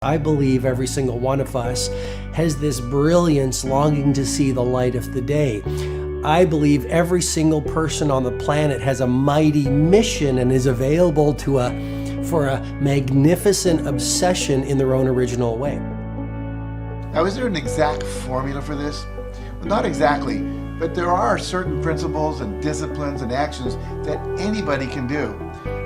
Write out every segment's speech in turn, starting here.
I believe every single one of us has this brilliance longing to see the light of the day. I believe every single person on the planet has a mighty mission and is available for a magnificent obsession in their own original way. Now, is there an exact formula for this? Well, not exactly, but there are certain principles and disciplines and actions that anybody can do.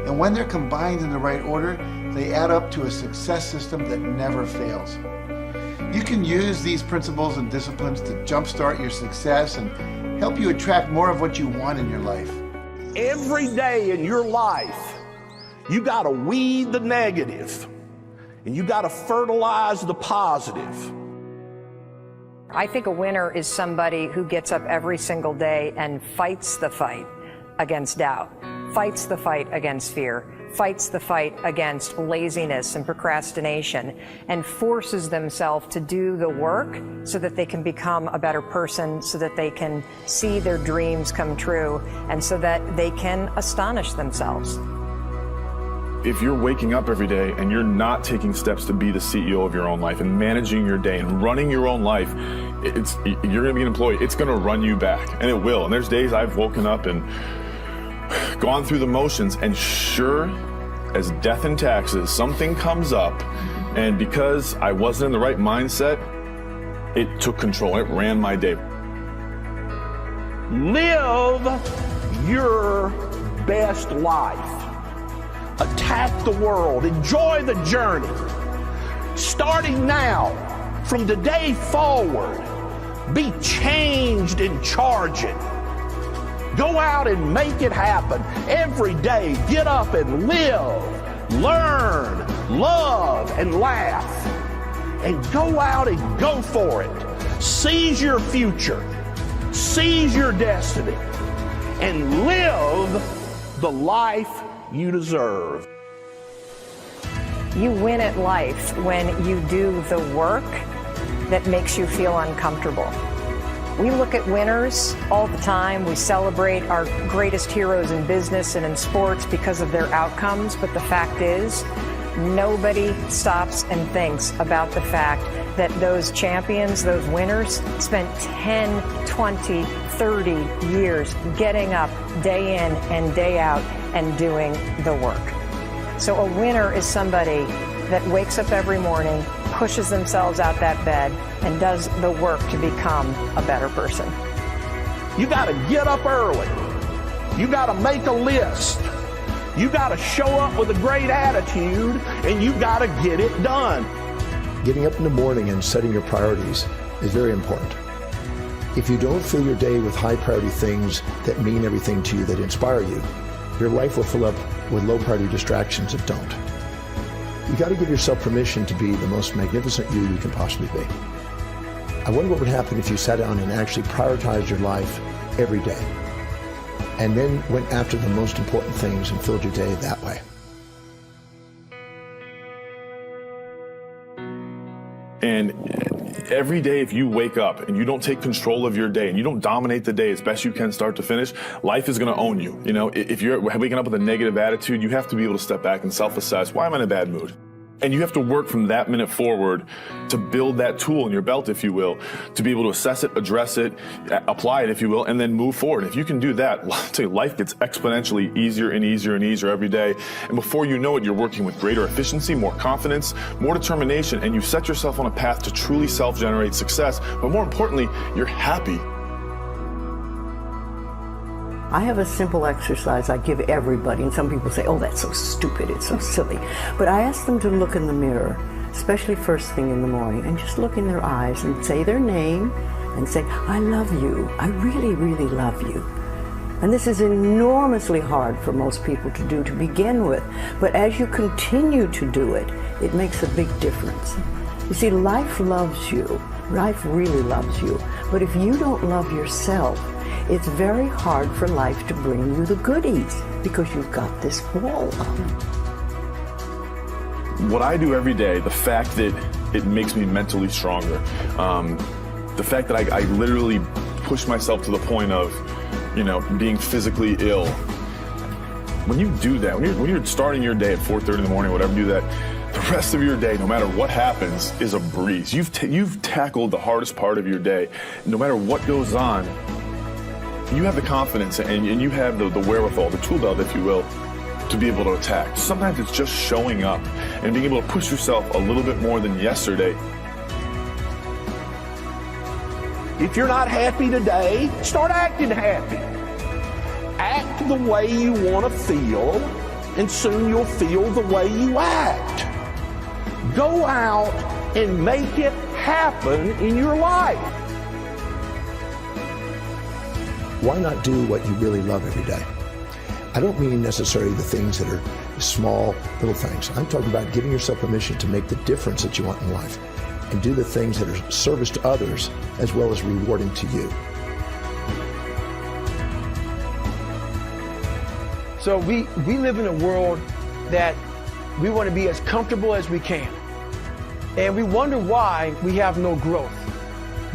And when they're combined in the right order, they add up to a success system that never fails. You can use these principles and disciplines to jumpstart your success and help you attract more of what you want in your life. Every day in your life, you got to weed the negative and you got to fertilize the positive. I think a winner is somebody who gets up every single day and fights the fight against doubt, fights the fight against fear, fights the fight against laziness and procrastination, and forces themselves to do the work so that they can become a better person, so that they can see their dreams come true, and so that they can astonish themselves. If you're waking up every day and you're not taking steps to be the CEO of your own life and managing your day and running your own life, you're going to be an employee. It's going to run you back, and it will. And there's days I've woken up and gone through the motions, and sure as death and taxes, something comes up, and because I wasn't in the right mindset, it took control. It ran my day. Live your best life. Attack the world. Enjoy the journey. Starting now, from today forward, be changed and charge it. Go out and make it happen. Every day, get up and live, learn, love, and laugh. And go out and go for it. Seize your future. Seize your destiny. And live the life you deserve. You win at life when you do the work that makes you feel uncomfortable. We look at winners all the time. We celebrate our greatest heroes in business and in sports because of their outcomes. But the fact is, nobody stops and thinks about the fact that those champions, those winners, spent 10, 20, 30 years getting up day in and day out and doing the work. So a winner is somebody that wakes up every morning, pushes themselves out that bed, and does the work to become a better person. You got to get up early. You got to make a list. You got to show up with a great attitude, and you got to get it done. Getting up in the morning and setting your priorities is very important. If you don't fill your day with high priority things that mean everything to you, that inspire you, your life will fill up with low priority distractions that don't. You got to give yourself permission to be the most magnificent you can possibly be. I wonder what would happen if you sat down and actually prioritized your life every day, and then went after the most important things and filled your day that way. And every day, if you wake up and you don't take control of your day and you don't dominate the day as best you can start to finish, life is going to own you. You know, if you're waking up with a negative attitude, you have to be able to step back and self-assess. Why am I in a bad mood? And you have to work from that minute forward to build that tool in your belt, if you will, to be able to assess it, address it, apply it, if you will, and then move forward. If you can do that, I'll tell you, life gets exponentially easier and easier and easier every day. And before you know it, you're working with greater efficiency, more confidence, more determination, and you set yourself on a path to truly self-generate success. But more importantly, you're happy. I have a simple exercise I give everybody, and some people say, oh, that's so stupid, it's so silly. But I ask them to look in the mirror, especially first thing in the morning, and just look in their eyes and say their name and say, I love you, I really, really love you. And this is enormously hard for most people to do to begin with, but as you continue to do it, it makes a big difference. You see, life loves you, life really loves you, but if you don't love yourself, it's very hard for life to bring you the goodies because you've got this wall up. What I do every day, the fact that it makes me mentally stronger, the fact that I literally push myself to the point of, being physically ill. When you do that, when you're starting your day at 4:30 in the morning, whatever, do that, the rest of your day, no matter what happens, is a breeze. You've tackled the hardest part of your day. No matter what goes on, you have the confidence and you have the wherewithal, the tool belt, if you will, to be able to attack. Sometimes it's just showing up and being able to push yourself a little bit more than yesterday. If you're not happy today, start acting happy. Act the way you want to feel, and soon you'll feel the way you act. Go out and make it happen in your life. Why not do what you really love every day? I don't mean necessarily the things that are small, little things. I'm talking about giving yourself permission to make the difference that you want in life and do the things that are service to others as well as rewarding to you. So we live in a world that we want to be as comfortable as we can. And we wonder why we have no growth.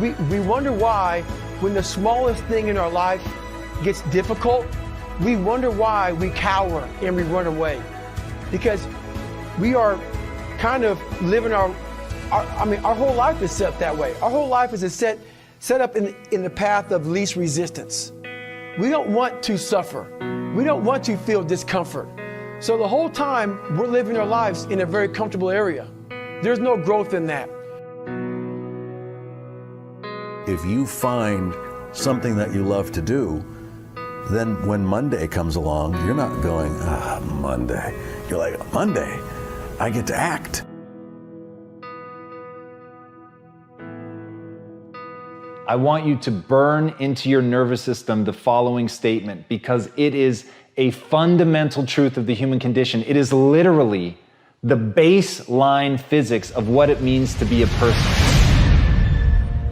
We wonder why when the smallest thing in our life gets difficult, we wonder why we cower and we run away. Because we are kind of living our whole life is set that way. Our whole life is set up in the path of least resistance. We don't want to suffer. We don't want to feel discomfort. So the whole time we're living our lives in a very comfortable area. There's no growth in that. If you find something that you love to do, then when Monday comes along, you're not going, Monday. You're like, Monday, I get to act. I want you to burn into your nervous system the following statement because it is a fundamental truth of the human condition. It is literally the baseline physics of what it means to be a person.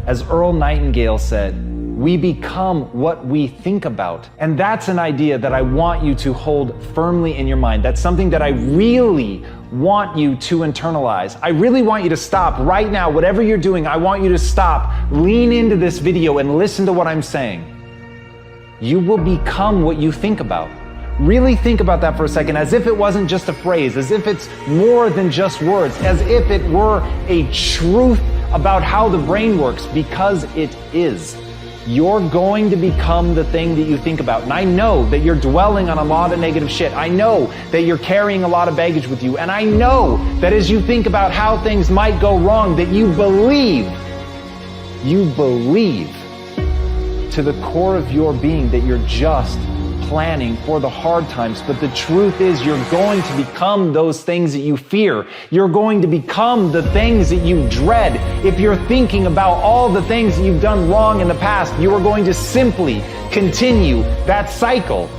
As Earl Nightingale said, we become what we think about. And that's an idea that I want you to hold firmly in your mind. That's something that I really want you to internalize. I really want you to stop right now. Whatever you're doing, I want you to stop, lean into this video and listen to what I'm saying. You will become what you think about. Really think about that for a second, as if it wasn't just a phrase, as if it's more than just words, as if it were a truth about how the brain works, because it is. You're going to become the thing that you think about. And I know that you're dwelling on a lot of negative shit. I know that you're carrying a lot of baggage with you. And I know that as you think about how things might go wrong, that you believe to the core of your being that you're just planning for the hard times. But the truth is, you're going to become those things that you fear. You're going to become the things that you dread. If you're thinking about all the things that you've done wrong in the past, you are going to simply continue that cycle.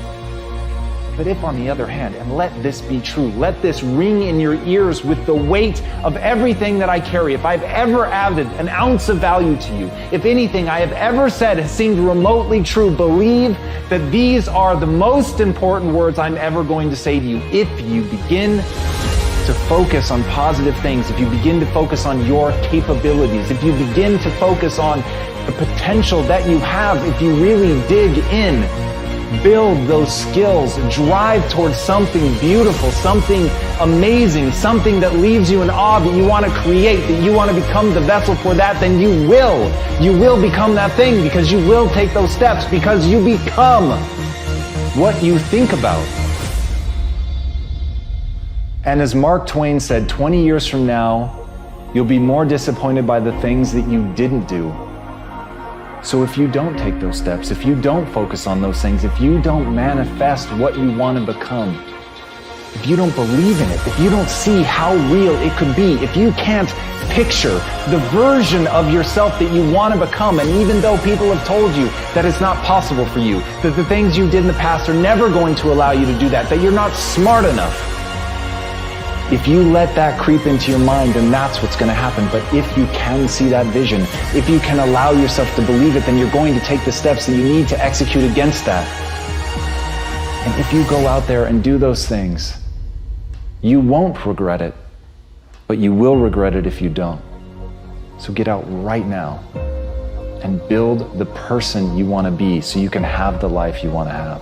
But if, on the other hand, and let this be true, let this ring in your ears with the weight of everything that I carry, if I've ever added an ounce of value to you, if anything I have ever said has seemed remotely true, believe that these are the most important words I'm ever going to say to you. If you begin to focus on positive things, if you begin to focus on your capabilities, if you begin to focus on the potential that you have, if you really dig in, build those skills, drive towards something beautiful, something amazing, something that leaves you in awe, that you want to create, that you want to become the vessel for that, then you will become that thing, because you will take those steps, because you become what you think about. And as Mark Twain said, 20 years from now, you'll be more disappointed by the things that you didn't do. So if you don't take those steps, if you don't focus on those things, if you don't manifest what you want to become, if you don't believe in it, if you don't see how real it could be, if you can't picture the version of yourself that you want to become, and even though people have told you that it's not possible for you, that the things you did in the past are never going to allow you to do that, that you're not smart enough, if you let that creep into your mind, then that's what's going to happen. But if you can see that vision, if you can allow yourself to believe it, then you're going to take the steps that you need to execute against that. And if you go out there and do those things, you won't regret it, but you will regret it if you don't. So get out right now and build the person you want to be so you can have the life you want to have.